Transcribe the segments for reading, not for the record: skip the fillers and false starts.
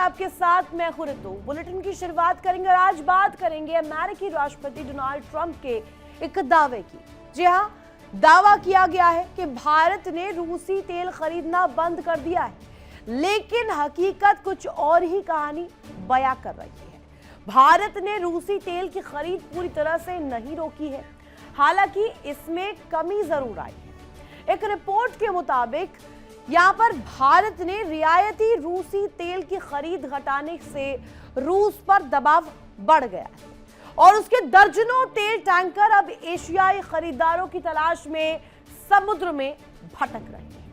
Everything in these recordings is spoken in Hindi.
आपके साथ मैं हूं ऋतु। बुलेटिन की शुरुआत करेंगे और आज बात करेंगे अमेरिकी राष्ट्रपति डोनाल्ड ट्रंप के एक दावे की। जी हां, दावा किया गया है कि भारत ने रूसी तेल खरीदना बंद कर दिया है, लेकिन हकीकत कुछ और ही कहानी बयां कर रही है। भारत ने रूसी तेल की खरीद पूरी तरह से नहीं रोकी है, हालांकि इसमें कमी जरूर आई है। एक रिपोर्ट के मुताबिक यहां पर भारत ने रियायती रूसी तेल की खरीद घटाने से रूस पर दबाव बढ़ गया है और उसके दर्जनों तेल टैंकर अब एशियाई खरीदारों की तलाश में समुद्र में भटक रहे हैं।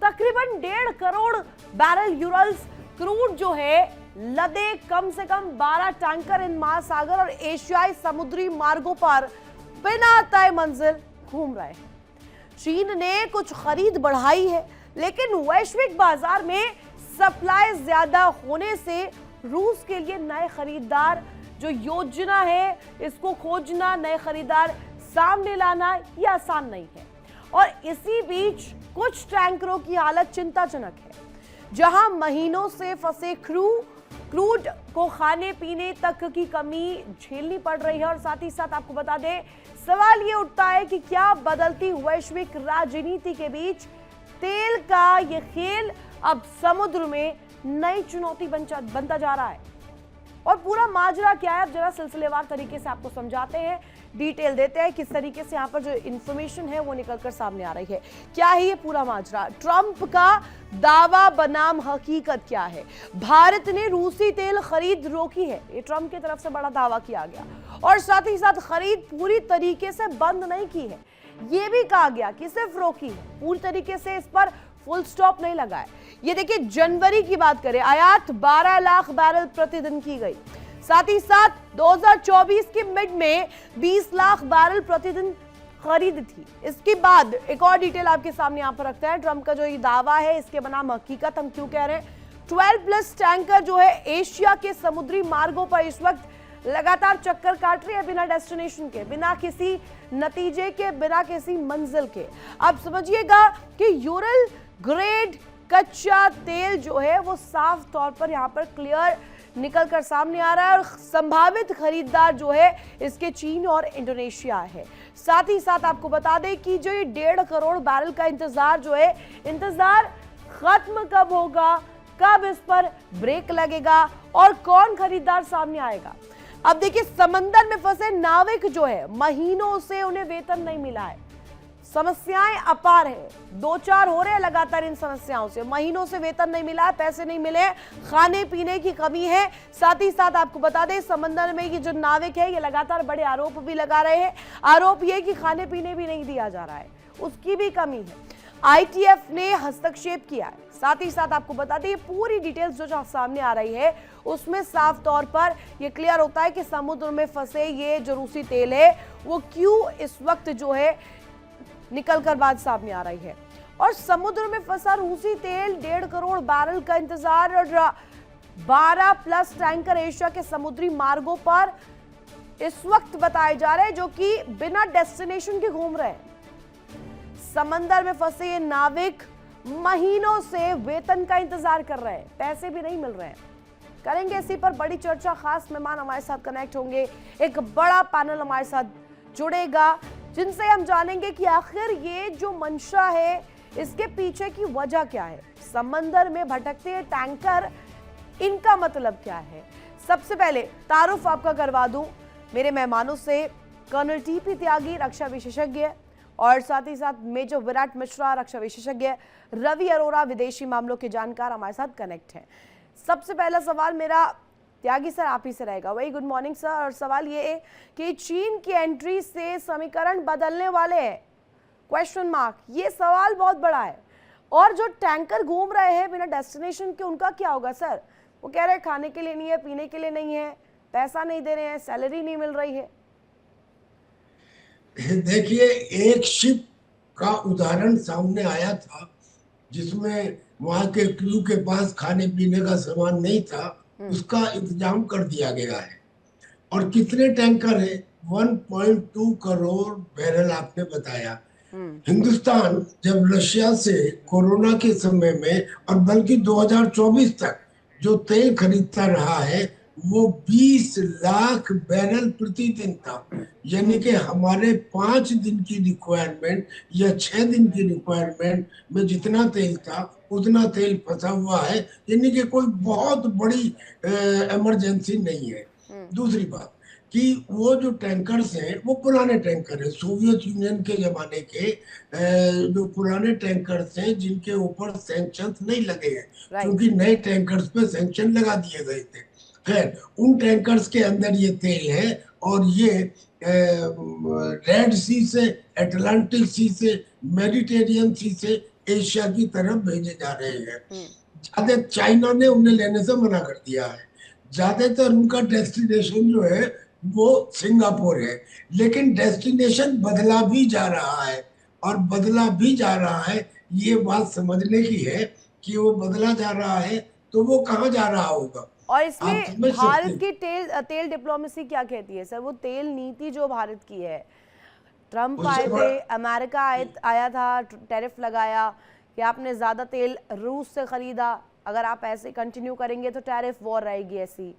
तकरीबन 1.5 करोड़ बैरल यूरल्स क्रूड जो है लदे कम से कम 12 टैंकर इन महासागर और एशियाई समुद्री मार्गों पर बिना तय मंजिल घूम रहे हैं। चीन ने कुछ खरीद बढ़ाई है, लेकिन वैश्विक बाजार में सप्लाई ज्यादा होने से रूस के लिए नए खरीदार जो योजना है इसको खोजना, नए खरीदार सामने लाना ये आसान नहीं है। और इसी बीच कुछ टैंकरों की हालत चिंताजनक है, जहां महीनों से फंसे क्रूड को खाने पीने तक की कमी झेलनी पड़ रही है। और साथ ही साथ आपको बता दें, सवाल ये उठता है कि क्या बदलती वैश्विक राजनीति के बीच तेल का ये खेल अब समुद्र में नई चुनौती बनता जा रहा है। और पूरा माजरा क्या है, अब जरा सिलसिलेवार तरीके से आपको समझाते हैं, डिटेल देते हैं किस तरीके से यहाँ पर जो इंफॉर्मेशन है वो निकलकर सामने आ रही है। क्या है ये पूरा माजरा, ट्रंप का दावा बनाम हकीकत क्या है। भारत ने रूसी तेल खरीद रोकी है, ये ट्रंप की तरफ से बड़ा दावा किया गया। और साथ ही साथ खरीद पूरी तरीके से बंद नहीं की है, ये भी कहा गया कि सिर्फ रोकी है, पूरी तरीके से इस पर फुल स्टॉप नहीं लगा है। ये देखिए, जनवरी की बात करें, आयात 12 लाख बैरल प्रतिदिन की गई। साथ ही साथ 2024 के मिड में 20 लाख बैरल प्रतिदिन खरीद थी। इसके बाद एक और डिटेल आपके सामने यहाँ पर रखते हैं। ट्रंप का जो ये दावा है इसके बनाम हकीकत हम क्यों कह रहे हैं। 12+ टैंकर जो है एशिया के समुद्री मार्गों पर इस वक्त लगातार चक्कर काट रही है, बिना डेस्टिनेशन के, बिना किसी नतीजे के, बिना किसी मंजिल के। अब समझिएगा कि यूरल ग्रेड कच्चा तेल जो है वो साफ तौर पर यहाँ पर क्लियर निकल कर सामने आ रहा है और संभावित खरीदार जो है इसके चीन और इंडोनेशिया है। साथ ही साथ आपको बता दें कि जो ये 1.5 करोड़ बैरल का इंतजार जो है, इंतजार खत्म कब होगा, कब इस पर ब्रेक लगेगा और कौन खरीदार सामने आएगा। अब देखिए, समंदर में फंसे नाविक जो है महीनों से उन्हें वेतन नहीं मिला है, समस्याएं अपार है, 2-4 हो रहे हैं लगातार इन समस्याओं से, महीनों से वेतन नहीं मिला है, पैसे नहीं मिले, खाने पीने की कमी है। साथ ही साथ आपको बता दें, समंदर में ये जो नाविक है ये लगातार बड़े आरोप भी लगा रहे हैं। आरोप ये कि खाने पीने भी नहीं दिया जा रहा है, उसकी भी कमी है। ITF ने हस्तक्षेप किया है। साथ ही साथ आपको बता दें, पूरी डिटेल्स जो सामने आ रही है उसमें साफ तौर पर यह क्लियर होता है कि समुद्र में फंसे ये जो रूसी तेल है वो क्यों इस वक्त जो है निकल कर बात सामने आ रही है। और समुद्र में फंसा रूसी तेल, 1.5 करोड़ बैरल का इंतजार और 12+ टैंकर एशिया के समुद्री मार्गों पर इस वक्त बताए जा रहे हैं, जो कि बिना डेस्टिनेशन के घूम रहे हैं। समंदर में फंसे ये नाविक महीनों से वेतन का इंतजार कर रहे हैं, पैसे भी नहीं मिल रहे हैं। करेंगे इसी पर बड़ी चर्चा, खास मेहमान हमारे साथ कनेक्ट होंगे, एक बड़ा पैनल हमारे साथ जुड़ेगा जिनसे हम जानेंगे कि आखिर ये जो मंशा है इसके पीछे की वजह क्या है। समंदर में भटकते टैंकर, इनका मतलब क्या है। सबसे पहले तारुफ आपका करवा दूं मेरे मेहमानों से, कर्नल TP त्यागी रक्षा विशेषज्ञ और साथ ही साथ मेजर विराट मिश्रा रक्षा विशेषज्ञ, रवि अरोरा विदेशी मामलों के जानकार हमारे साथ कनेक्ट हैं। सबसे पहला सवाल मेरा त्यागी सर आप ही से रहेगा। वही गुड मॉर्निंग सर। और सवाल ये है कि चीन की एंट्री से समीकरण बदलने वाले हैं, क्वेश्चन मार्क, ये सवाल बहुत बड़ा है। और जो टैंकर घूम रहे हैं बिना डेस्टिनेशन के, उनका क्या होगा सर। वो कह रहे हैं खाने के लिए नहीं है, पीने के लिए नहीं है, पैसा नहीं दे रहे हैं, सैलरी नहीं मिल रही है। देखिए, एक शिप का उदाहरण सामने आया था जिसमें वहां के क्रू के पास खाने पीने का सामान नहीं था, उसका इंतजाम कर दिया गया है। और कितने टैंकर है, 1.2 करोड़ बैरल आपने बताया। हिंदुस्तान जब रशिया से कोरोना के समय में और बल्कि 2024 तक जो तेल खरीदता रहा है वो 20 लाख बैरल प्रतिदिन था। यानी कि हमारे 5 दिन की रिक्वायरमेंट या 6 दिन की रिक्वायरमेंट में जितना तेल था उतना तेल फंसा हुआ है। यानी कि कोई बहुत बड़ी इमरजेंसी नहीं है। दूसरी बात कि वो जो टैंकर्स हैं वो पुराने टैंकर हैं, सोवियत यूनियन के जमाने के जो पुराने टैंकर्स हैं जिनके ऊपर सैंक्शंस नहीं लगे हैं, राइट। क्योंकि नए टैंकर्स पे सैंक्शन लगा दिए गए थे। खैर, उन टैंकर्स के अंदर ये तेल है और ये रेड सी से, अटलांटिक सी से, मेडिटेरियन सी से एशिया की तरफ भेजे जा रहे हैं। ज्यादा चाइना ने उन्हें लेने से मना कर दिया है। ज्यादातर उनका डेस्टिनेशन जो है वो सिंगापुर है, लेकिन डेस्टिनेशन बदला भी जा रहा है और बदला भी जा रहा है। ये बात समझने की है कि वो बदला जा रहा है तो वो कहाँ जा रहा होगा। और आप इसमें समझ सकते भारत हैं। की तेल डिप्लोमेसी क्या कहती है सर? वो तेल नीति जो भारत की है, ट्रम्प उससे आए बड़ा थे, अमेरिका आया था, टैरिफ लगाया कि आपने ज्यादा तेल रूस से खरीदा, अगर आप ऐसे कंटिन्यू करेंगे तो टैरिफ वॉर रहेगी ऐसी।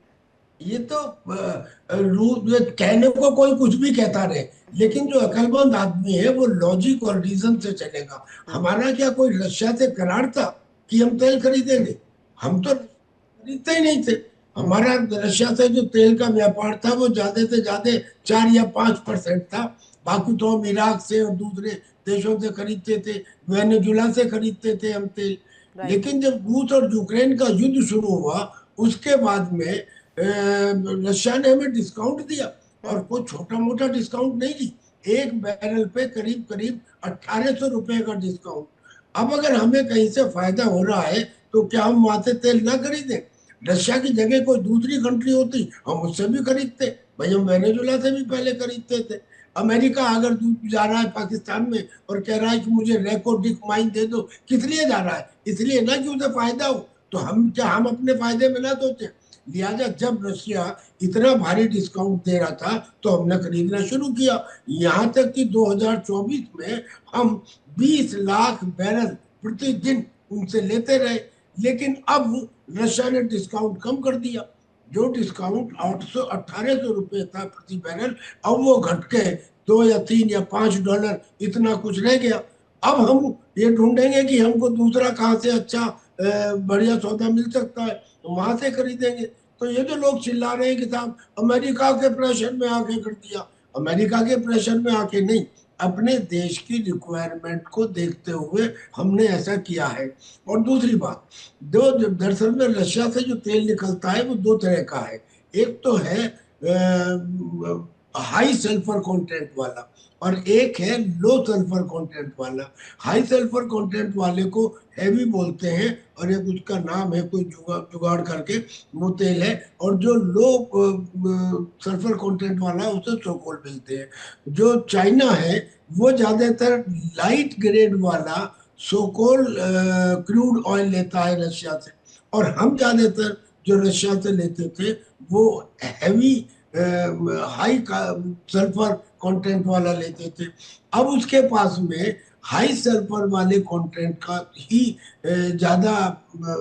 ये तो रूल ये कहने को कोई कुछ भी कहता रहे, लेकिन जो अकलमंद आदमी है वो लॉजिक और रीजन से चलेगा। हमारा क्या कोई रशिया से करार था कि हम तेल खरीदेंगे? हम तो खरीदते ही नहीं थे। हमारा रशिया से जो तेल का व्यापार था वो ज्यादा से ज्यादा 4 या 5% था। बाकी तो हम इराक से और दूसरे देशों से खरीदते थे, वेनेजुला से खरीदते थे हम तेल। राइट। लेकिन जब रूस और यूक्रेन का युद्ध शुरू हुआ उसके बाद में रशिया ने हमें डिस्काउंट दिया, और कोई छोटा मोटा डिस्काउंट नहीं दी। एक बैरल पे करीब करीब 1800 रुपए का डिस्काउंट। अब अगर हमें कहीं से फायदा हो रहा है तो क्या हम वहां से तेल ना खरीदें? रशिया की जगह कोई दूसरी कंट्री होती हम उससे भी खरीदते। भाई, हम वेनेजुला से भी पहले खरीदते थे। अमेरिका अगर जा रहा है पाकिस्तान में और कह रहा है कि मुझे रेकोडिक माइन दे दो, किस लिए जा रहा है? इसलिए ना कि उसे फायदा हो। तो हम अपने फायदे में ना सोचे। लिहाजा जब रशिया इतना भारी डिस्काउंट दे रहा था तो हमने खरीदना शुरू किया। यहाँ तक कि 2024 में हम 20 लाख बैरल प्रतिदिन उनसे लेते रहे। लेकिन अब रशिया ने डिस्काउंट कम कर दिया। जो डिस्काउंट 800 1800 रुपए था प्रति बैरल, अब वो घट के 2 या 3 या 5 डॉलर इतना कुछ रह गया। अब हम ये ढूंढेंगे कि हमको दूसरा कहाँ से अच्छा बढ़िया सौदा मिल सकता है, तो वहां से खरीदेंगे। तो ये जो लोग चिल्ला रहे हैं कि साहब अमेरिका के प्रेशर में आके कर दिया, अमेरिका के प्रेशर में आके नहीं, अपने देश की रिक्वायरमेंट को देखते हुए हमने ऐसा किया है। और दूसरी बात, दरअसल में रशिया से जो तेल निकलता है वो 2 तरह का है। एक तो है हाई सल्फर कंटेंट वाला, और एक है लो सल्फर कंटेंट वाला। हाई सल्फर कंटेंट वाले को हैवी बोलते हैं, और एक उसका नाम है कोई जुगाड़ करके वो तेल है। और जो लो सल्फर कंटेंट वाला है उसे सोकोल मिलते हैं। जो चाइना है वो ज्यादातर लाइट ग्रेड वाला सोकोल क्रूड ऑयल लेता है रशिया से, और हम ज्यादातर जो रशिया से लेते थे वो हैवी हाई सल्फर कंटेंट वाला लेते थे। अब उसके पास में हाई सल्फर वाले कंटेंट का ही ज्यादा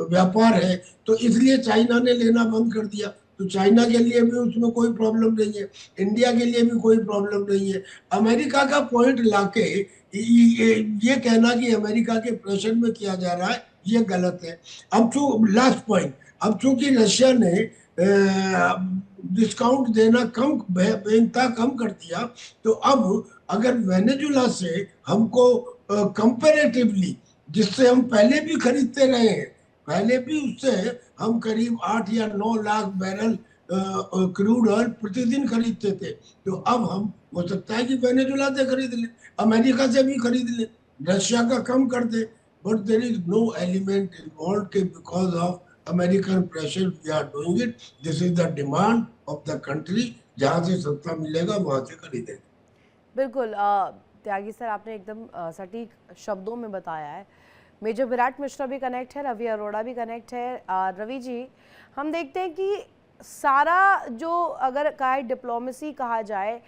व्यापार है, तो इसलिए चाइना ने लेना बंद कर दिया। तो चाइना के लिए भी उसमें कोई प्रॉब्लम नहीं है, इंडिया के लिए भी कोई प्रॉब्लम नहीं है। अमेरिका का पॉइंट लाके ये कहना कि अमेरिका के प्रेशर में किया जा रहा है ये गलत है। अब लास्ट पॉइंट, अब चूंकि रशिया ने डिस्काउंट देना बेनता कम कर दिया, तो अब अगर वेनेजुला से हमको कंपैरेटिवली, जिससे हम पहले भी खरीदते रहे हैं, पहले भी उससे हम करीब 8 या 9 लाख बैरल क्रूड ऑयल प्रतिदिन खरीदते थे, तो अब हम हो सकता है कि वेनेजुला से खरीद लें, अमेरिका से भी खरीद लें, रशिया का कम कर दे। But there is no element involve के because of American pressure we are doing it. This is the demand of the country, जहां से सस्ता मिलेगा वहां से खरीदेंगे। बिल्कुल त्यागी सर, आपने एकदम सटीक शब्दों में बताया है। मेजर विराट मिश्रा भी कनेक्ट है, रवि अरोड़ा भी कनेक्ट है। रवि जी, हम देखते हैं कि सारा जो अगर कहा डिप्लोमेसी कहा जाए,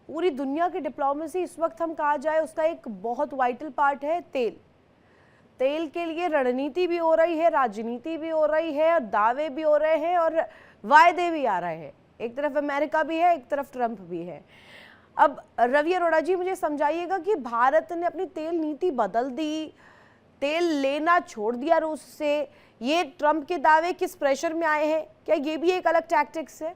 पूरी दुनिया की डिप्लोमेसी इस वक्त हम कहा जाए उसका एक बहुत वाइटल पार्ट है तेल। तेल के लिए रणनीति भी हो रही है, राजनीति भी हो रही है, और दावे भी हो रहे हैं और वायदे भी आ रहे हैं। एक तरफ अमेरिका भी है, एक तरफ ट्रंप भी है। अब रवि अरोड़ा जी, मुझे समझाइएगा कि भारत ने अपनी तेल नीति बदल दी, तेल लेना छोड़ दिया रूस से, ये ट्रंप के दावे किस प्रेशर में आए हैं? क्या ये भी एक अलग टैक्टिक्स है?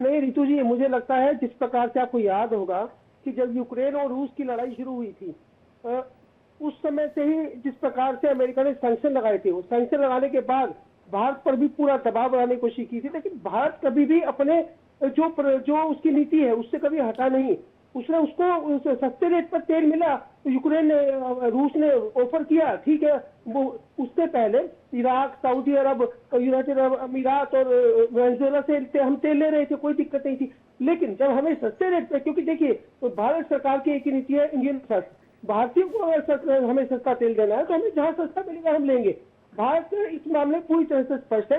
नहीं रितु जी, मुझे लगता है जिस प्रकार से आपको याद होगा कि जब यूक्रेन और रूस की लड़ाई शुरू हुई थी, उस समय से ही जिस प्रकार से अमेरिका ने सैंक्शन लगाए थे, वो सैंक्शन लगाने के बाद भारत पर भी पूरा दबाव बनाने की कोशिश की थी, लेकिन भारत कभी भी अपने जो उसकी नीति है उससे कभी हटा नहीं। उसने उसको सस्ते रेट पर तेल मिला तो यूक्रेन ने, रूस ने ऑफर किया, ठीक है। वो उससे पहले इराक, सऊदी अरब, यूनाइटेड अरब अमीरात और वेनेजुएला से हम तेल ले रहे थे, कोई दिक्कत नहीं थी। लेकिन जब हमें सस्ते रेट पे, क्योंकि देखिए तो भारत सरकार की एक ही नीति है, इंडियन फर्स्ट। भारतीयों को अगर हमें सस्ता तेल देना है तो हमें जहां सस्ता मिलेगा हम लेंगे। भारत इस मामले पूरी तरह से स्पष्ट है।